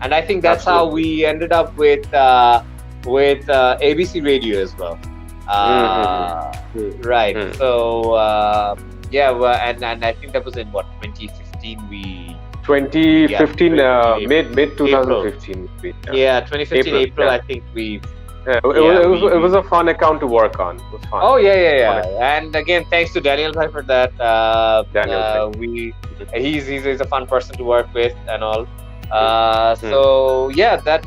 And I think that's how we ended up with ABC Radio as well. Right. So and I think that was in 2015. 2015, mid 2015. Yeah, 2015 April. I think we. It was a fun account to work on. It was fun. Oh yeah. And again, thanks to Daniel Bhai for that. He's a fun person to work with and all. So yeah, that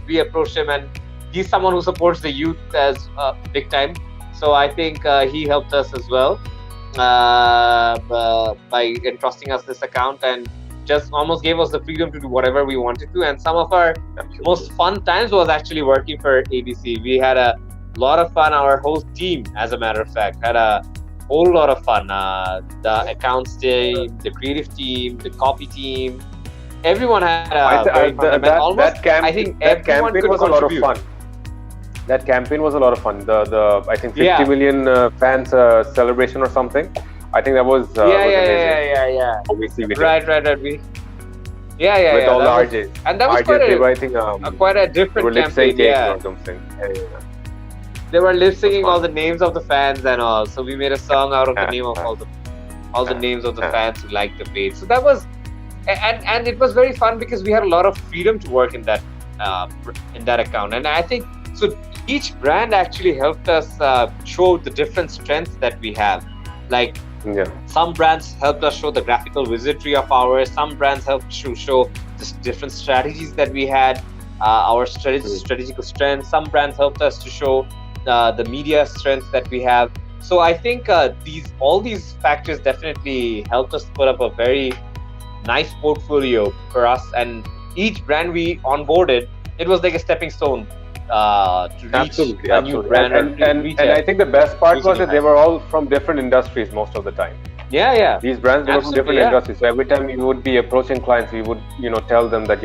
we approached him, and he's someone who supports the youth as big time. So I think he helped us as well by entrusting us this account and just almost gave us the freedom to do whatever we wanted to. And some of our most fun times was actually working for ABC. We had a lot of fun. Our whole team, as a matter of fact, had a whole lot of fun. The accounts team, the creative team, the copy team, everyone had a very fun time. I think that campaign was a lot of fun. That campaign was a lot of fun. The I think 50 million fans celebration or something. I think that was yeah. Obviously, right. With all the RJs, and that was quite a different campaign. Or something. They were lip singing all the names of the fans and all. So we made a song out of the name of all the names of the fans who liked the page. So that was, and it was very fun because we had a lot of freedom to work in that account. And I think so. Each brand actually helped us show the different strengths that we have. Like some brands helped us show the graphical wizardry of ours. Some brands helped to show just different strategies that we had, our strategical strengths. Some brands helped us to show the media strengths that we have. So I think all these factors definitely helped us put up a very nice portfolio for us. And each brand we onboarded, it was like a stepping stone to reach a new brand. And I think the best part was that they were all from different industries most of the time. Yeah. These brands were from different industries. So every time you would be approaching clients, we would, tell them that,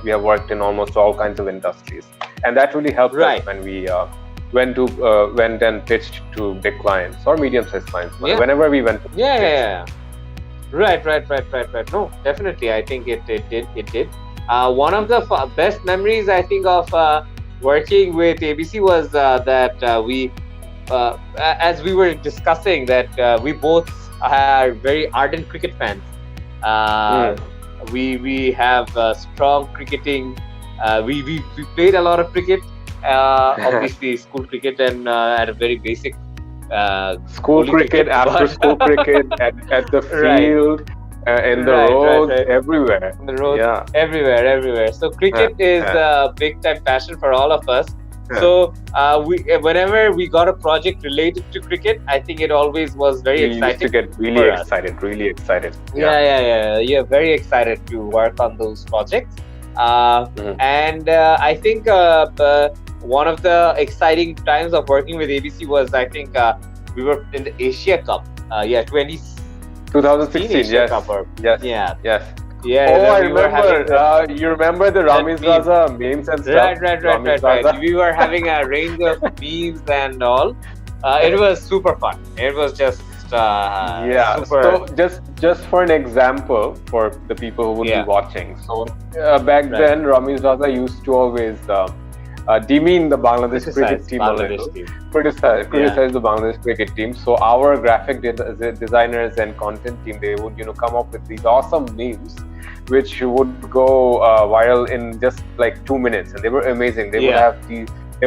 we have worked in almost all kinds of industries. And that really helped us when we went and pitched to big clients or medium-sized clients. Whenever we went. Right. No, definitely. I think it did. One of the best memories, I think, of working with ABC was that we, as we were discussing, that we both are very ardent cricket fans. We have strong cricketing. We played a lot of cricket, obviously school cricket and at a very basic school cricket, after school cricket, at the field. In the roads, everywhere. In the roads, everywhere. So cricket is a big time passion for all of us. So whenever we got a project related to cricket, I think it always was very exciting. We used to get really excited. Yeah, very excited to work on those projects. And I think one of the exciting times of working with ABC was, I think, we were in the Asia Cup. 2016, yes. I remember. You remember the Ramiz Raza memes and stuff? Right. We were having a range of memes and all. It was super fun. It was just super. So just for an example, for the people who would be watching. So back then, Ramiz Raza used to always demean the Bangladesh cricket team a little. Criticize the Bangladesh cricket team. So our graphic designers and content team, they would come up with these awesome memes, which would go viral in just like 2 minutes, and they were amazing. They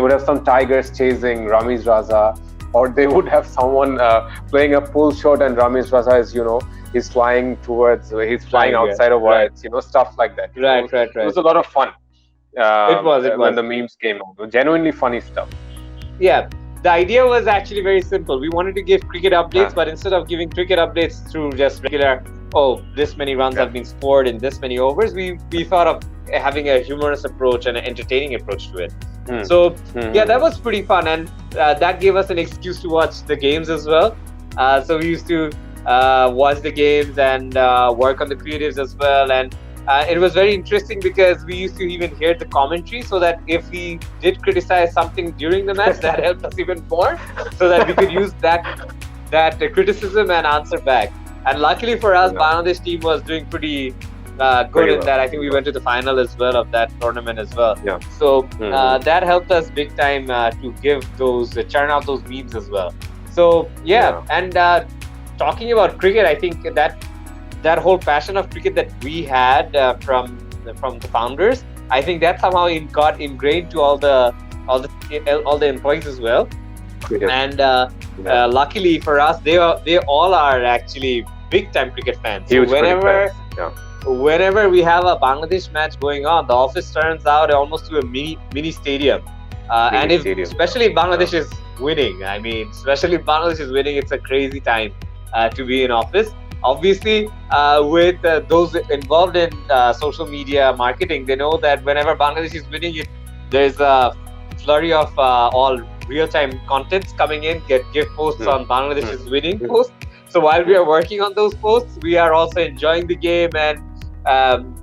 would have some tigers chasing Ramiz Raza, or they would have someone playing a pull shot, and Ramiz Raza is he's flying outside of words, stuff like that. Right. It was a lot of fun. It was when the memes came out. Genuinely funny stuff. Yeah, the idea was actually very simple. We wanted to give cricket updates, but instead of giving cricket updates through just regular, this many runs have been scored in this many overs, we thought of having a humorous approach and an entertaining approach to it. So that was pretty fun, and that gave us an excuse to watch the games as well. So we used to watch the games and work on the creatives as well, and it was very interesting because we used to even hear the commentary, so that if we did criticize something during the match, that helped us even more, so that we could use that criticism and answer back. And luckily for us, Bangladesh team was doing pretty good in that. I think we went to the final as well of that tournament as well. Yeah. So that helped us big time to give those churn out those memes as well. So and talking about cricket, I think that whole passion of cricket that we had from the founders, I think that somehow got ingrained to all the employees as well. And luckily for us, they all are actually big time cricket fans. Huge so whenever cricket fans. whenever we have a Bangladesh match going on, the office turns out almost to a mini stadium. And especially if Bangladesh is winning, it's a crazy time to be in office. Obviously, with those involved in social media marketing, they know that whenever Bangladesh is winning, there's a flurry of all real-time contents coming in, give posts on Bangladesh's winning posts. So while we are working on those posts, we are also enjoying the game. And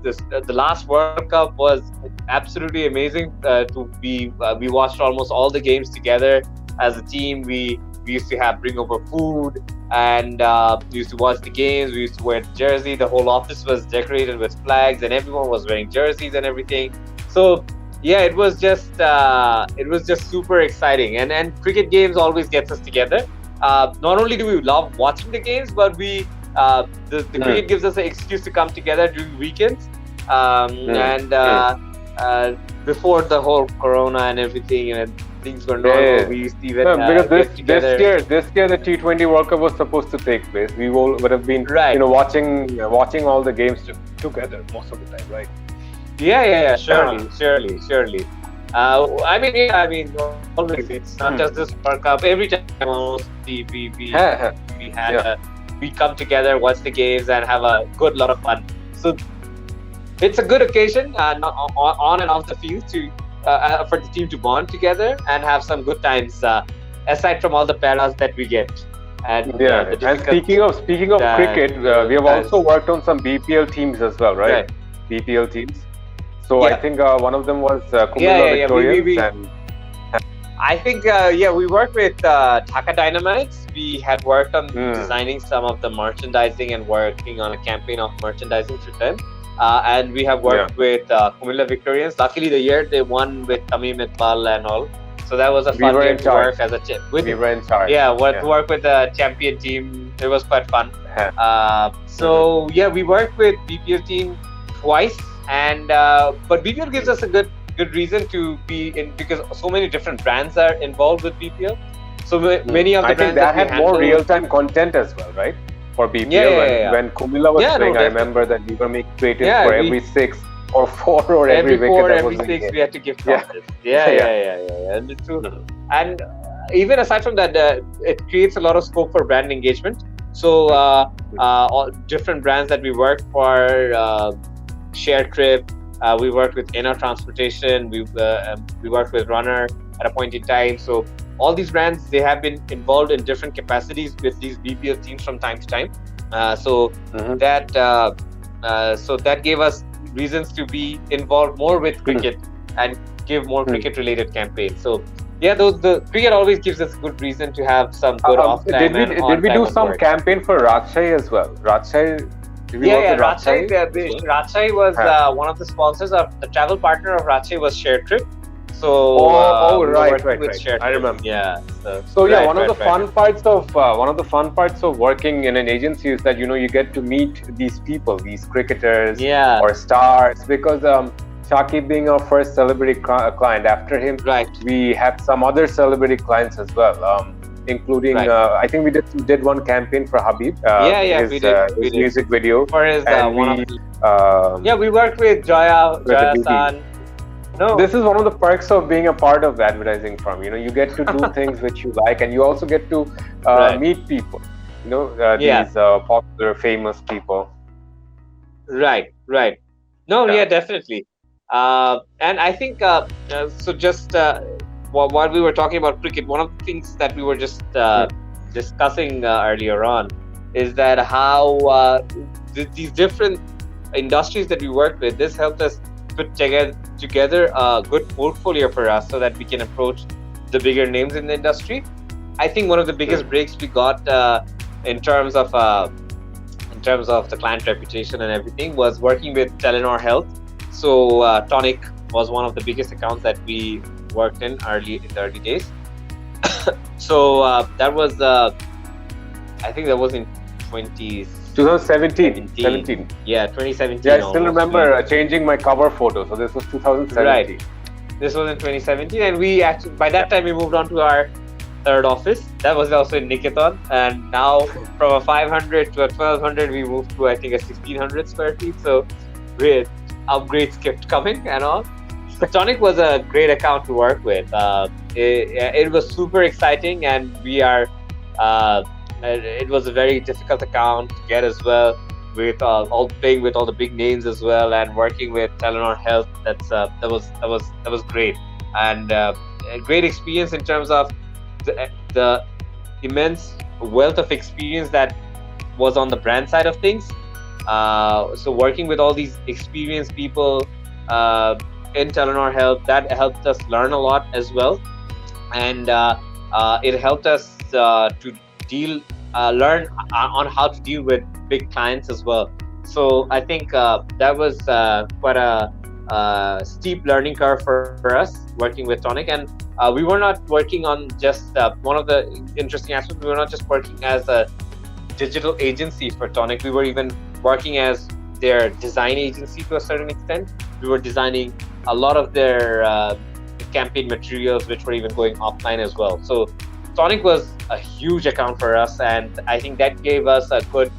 the last World Cup was absolutely amazing. We watched almost all the games together as a team. We used to bring over food, and we used to watch the games. We used to wear the jersey. The whole office was decorated with flags, and everyone was wearing jerseys and everything. So yeah, it was just super exciting. And cricket games always gets us together. Not only do we love watching the games, but the cricket gives us an excuse to come together during weekends. Before the whole Corona and everything, and things were normal, we used to even because get together. This year the T20 World Cup was supposed to take place. We would have been watching all the games together most of the time, right? Yeah, surely. Always, it's not just this World Cup. Every time almost we come together, watch the games, and have a good lot of fun. So it's a good occasion, on and off the field, for the team to bond together and have some good times, aside from all the paras that we get. And speaking of cricket, we have also worked on some BPL teams as well, right? BPL teams. So I think one of them was Kumula Victorians. And I think we worked with Dhaka Dynamites. We had worked on designing some of the merchandising and working on a campaign of merchandising for them. And we have worked with Kumula Victorians. Luckily, the year they won with Tamim Iqbal and all. So that was a fun game to work as a team. We were in charge. To work with the champion team. It was quite fun. We worked with BPL team twice. And but BPL gives us a good reason to be in, because so many different brands are involved with BPL. So many of the brands think that had more real-time content as well, right? For BPL, when Kumila was playing, I remember that we were making creatives for every 6 or 4 or every wicket. Every 6 we had to give content. And it's true. And even aside from that, it creates a lot of scope for brand engagement. So all different brands that we work for. Share Trip, we worked with Inner Transportation, we worked with Runner at a point in time. So all these brands, they have been involved in different capacities with these BPL teams from time to time. That gave us reasons to be involved more with cricket and give more cricket related campaigns. So the cricket always gives us a good reason to have some good off time. Did we do some campaign for Rajshahi as well? Rajshahi. Rajshahi was one of the sponsors of the travel partner of Rajshahi was Share Trip. So right. I remember. One of the fun parts of working in an agency is that you get to meet these people, these cricketers or stars, because Shakib being our first celebrity client, after him, we had some other celebrity clients as well. Including, I think we did one campaign for Habib. We did. His music video. For his we worked with Joya-san. No. This is one of the perks of being a part of the advertising firm. You get to do things which you like, and you also get to meet people. These popular, famous people. Right. No, definitely. And I think while we were talking about cricket, one of the things that we were just discussing earlier on is that how these different industries that we work with, this helped us put together a good portfolio for us so that we can approach the bigger names in the industry. I think one of the biggest breaks we got in terms of terms of the client reputation and everything was working with Telenor Health. So Tonic was one of the biggest accounts that we worked in the early days. So that was, I think that was in 2017. Yeah, 2017. Yeah, I still remember changing my cover photo. So this was 2017. Right. This was in 2017, and we actually, by that time, we moved on to our third office. That was also in Niketan, and now from a 500 to a 1200, we moved to, I think, a 1600 square feet. So with upgrades kept coming and all. Tonic was a great account to work with. It was super exciting, and it was a very difficult account to get as well, with all playing with all the big names as well, and working with Telenor Health. That was great, and a great experience in terms of the immense wealth of experience that was on the brand side of things. So working with all these experienced people in Telenor Health, that helped us learn a lot as well, and it helped us to learn on how to deal with big clients as well. So I think that was quite a steep learning curve for us working with Tonic, and we were not working on just one of the interesting aspects. We were not just working as a digital agency for Tonic. We were even working as their design agency to a certain extent. We were designing a lot of their campaign materials, which were even going offline as well. So Tonic was a huge account for us, and I think that gave us a good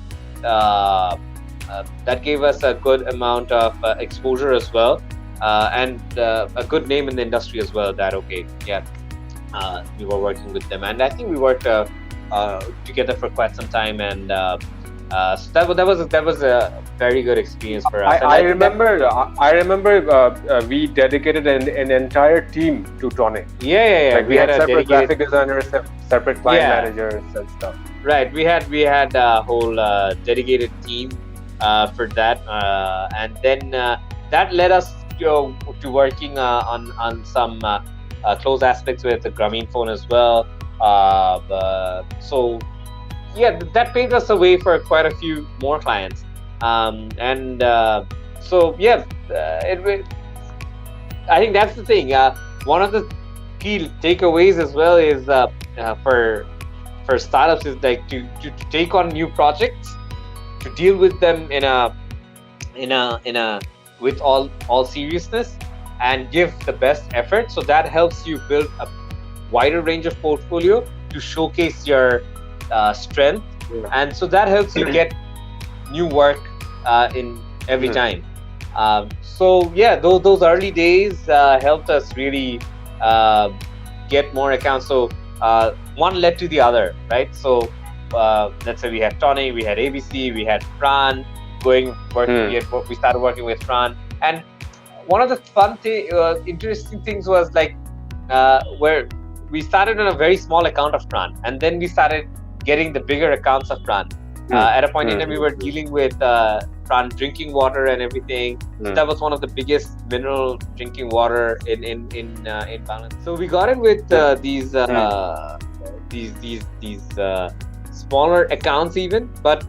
amount of exposure as well, and a good name in the industry as well. We were working with them, and I think we worked together for quite some time, and so that was a very good experience for us. I remember we dedicated an entire team to Tonic. Yeah. Like we had separate graphic designers, separate client managers and stuff. Right, we had a whole dedicated team for that, and then that led us to working on some close aspects with the Grameenphone as well. So yeah, that paved us the way for quite a few more clients, and so yeah, I think that's the thing. One of the key takeaways as well is for startups is like to take on new projects, to deal with them with all seriousness, and give the best effort. So that helps you build a wider range of portfolio to showcase your strength, and so that helps you get new work in every time. So yeah, those early days helped us really get more accounts. So one led to the other, right? So let's say we had Tony, we had ABC, we had Fran we started working with Fran, and one of the interesting things was like where we started on a very small account of Fran, and then we started getting the bigger accounts of Fran. At a point in time, we were dealing with Fran drinking water and everything. So that was one of the biggest mineral drinking water in Bangladesh. So we got in with these smaller accounts even, but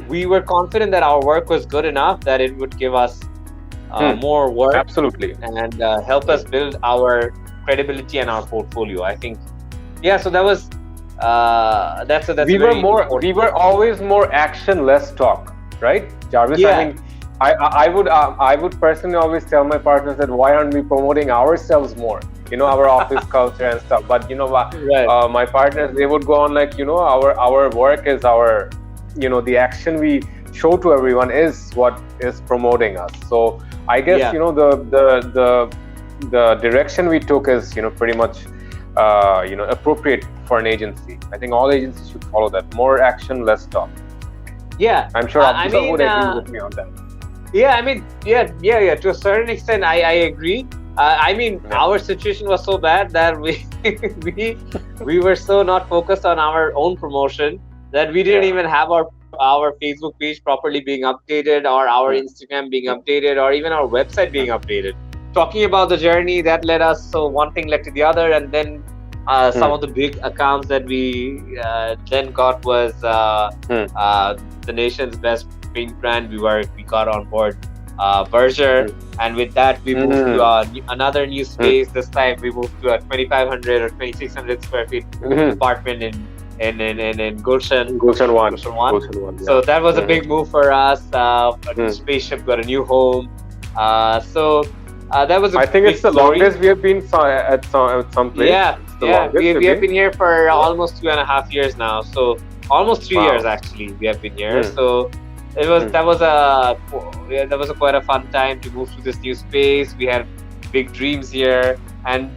we were confident that our work was good enough that it would give us more work. Absolutely. And help us build our credibility and our portfolio. I think, yeah. So that was we were always more action, less talk, right, Jarvis? Yeah. I mean, I would personally always tell my partners that why aren't we promoting ourselves more? Our office culture and stuff. But right. My partners, they would go on like, our work is our, the action we show to everyone is what is promoting us. So I guess the direction we took is pretty much appropriate for an agency. I think all agencies should follow that. More action, less talk. Yeah, I'm sure Abdullah would agree with me on that. Yeah, I mean, yeah. To a certain extent, I agree. Our situation was so bad that we were so not focused on our own promotion that we didn't even have our Facebook page properly being updated, or our Instagram being updated, or even our website being updated. Talking about the journey that led us, so one thing led to the other, and then Some of the big accounts that we then got was the nation's best paint brand. We got on board Berger, and with that we moved to another new space. This time we moved to a 2,500 or 2,600 square feet apartment in Gulshan. Gulshan 1. Yeah. So that was a big move for us. A spaceship got a new home. So that was. I think it's the longest we have been at some place. Yeah, we have been here for almost 2.5 years now. So almost 3 years actually we have been here. So that was quite a fun time to move to this new space. We had big dreams here, and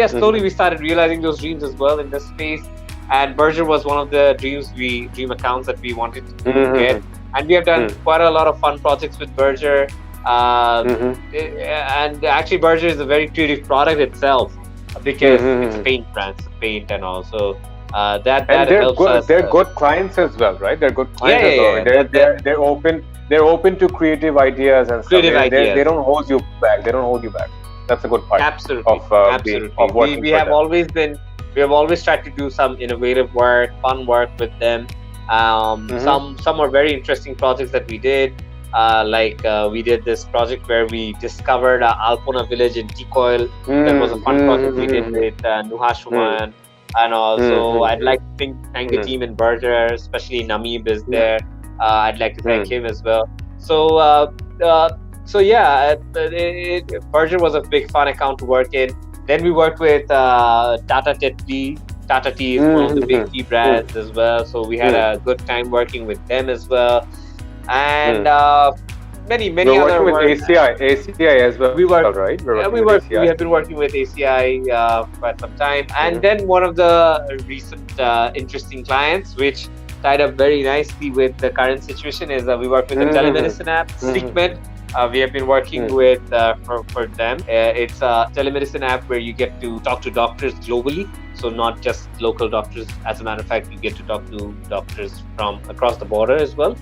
slowly we started realizing those dreams as well in this space. And Berger was one of the dream accounts that we wanted to get, and we have done quite a lot of fun projects with Berger. And actually, Berger is a very creative product itself because it's paint brands, paint and all. So that helps us. They're good clients as well, right? They're good clients as well. They're open to creative ideas and stuff. They don't hold you back. They don't hold you back. That's a good part. Absolutely. Of working we have always tried to do some innovative work, fun work with them. Some are very interesting projects that we did. We did this project where we discovered Alpona village in Tikoil. That was a fun project we did with Nuhashuman. And also, I'd like to thank the team in Berger, especially Nameeb is there. I'd like to thank him as well. So, Berger was a big fun account to work in. Then we worked with Tata Tea. Tata Tea is one of the big tea brands as well. So we had a good time working with them as well. And many other with ACI as well. We worked, right? We have been working with ACI for quite some time. And then one of the recent interesting clients, which tied up very nicely with the current situation, is we work with a telemedicine app, Sigmed. We have been working with for them. It's a telemedicine app where you get to talk to doctors globally, so not just local doctors. As a matter of fact, you get to talk to doctors from across the border as well.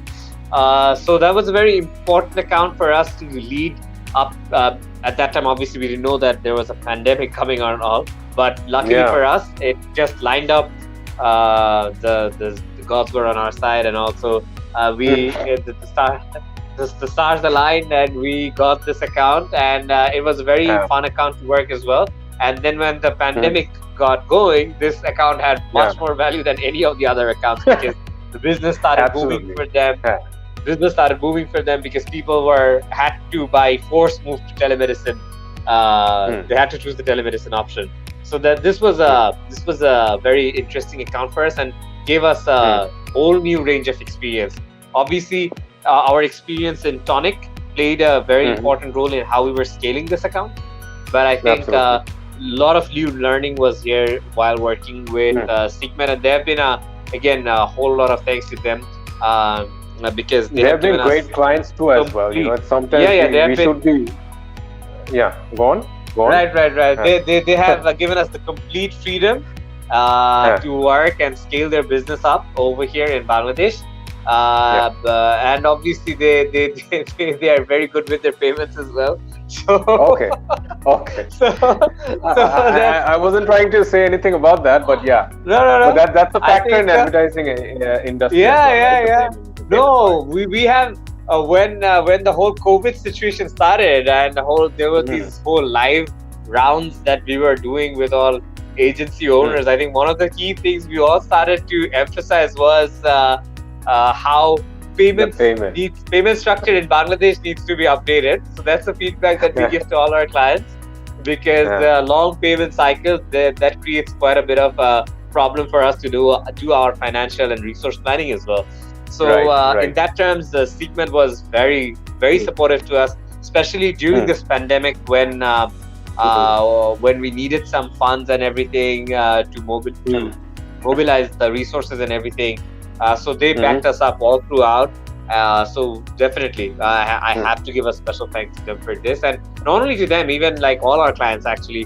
So that was a very important account for us to lead up. At that time, obviously, we didn't know that there was a pandemic coming on all. But luckily for us, it just lined up. The gods were on our side, and also the stars aligned, and we got this account. And it was a very fun account to work as well. And then when the pandemic got going, this account had much more value than any of the other accounts because the business started booming for them. Business started booming for them because people had to by force move to telemedicine. They had to choose the telemedicine option. So that this was a very interesting account for us and gave us a whole new range of experience. Obviously, our experience in Tonic played a very important role in how we were scaling this account. But I think a lot of new learning was here while working with Sigmed, and there have been a whole lot of thanks to them. Because they have been great clients too as well. You know, sometimes we should be. Yeah, go on. Right. They have given us the complete freedom to work and scale their business up over here in Bangladesh. And obviously they are very good with their payments as well. So okay. I wasn't trying to say anything about that, but no. But that's a factor in advertising industry. No, we have when the whole COVID situation started and there were these whole live rounds that we were doing with all agency owners. I think one of the key things we all started to emphasize was how payment structure in Bangladesh needs to be updated. So that's the feedback that we give to all our clients, because long payment cycles that creates quite a bit of a problem for us to do our financial and resource planning as well. So in that terms, Sigmed was very, very supportive to us, especially during this pandemic when we needed some funds and everything to mobilize the resources and everything. So they backed us up all throughout. So definitely, I have to give a special thanks to them for this, and not only to them, even like all our clients actually.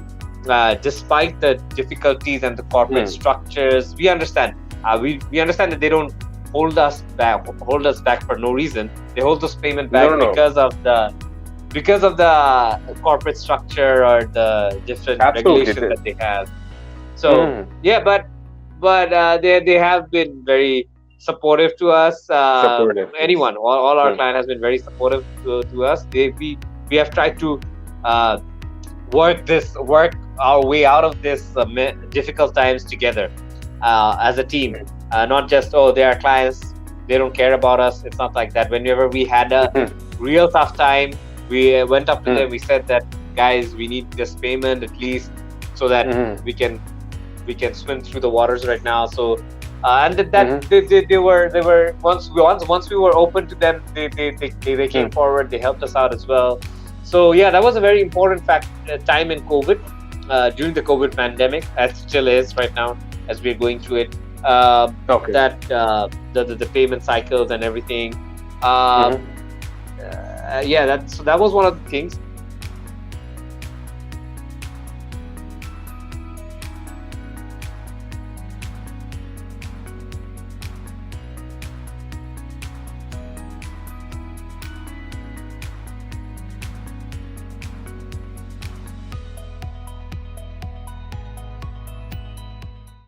Despite the difficulties and the corporate structures, we understand. We understand that they don't hold us back for no reason. They hold those payment back because of the corporate structure or the different regulations that they have. So yeah, but they have been very supportive to us. Anyone, all our client has been very supportive to us. We have tried to uh, work our way out of this difficult times together as a team. Not just they are clients, they don't care about us. It's not like that. Whenever we had a real tough time, we went up to them. We said that, guys, we need this payment at least so that we can swim through the waters right now. So and they were once we were open to them, they came forward. They helped us out as well. So yeah, that was a very important time in COVID, during the COVID pandemic, as still is right now as we're going through it. That the payment cycles and everything. Yeah, that was one of the things.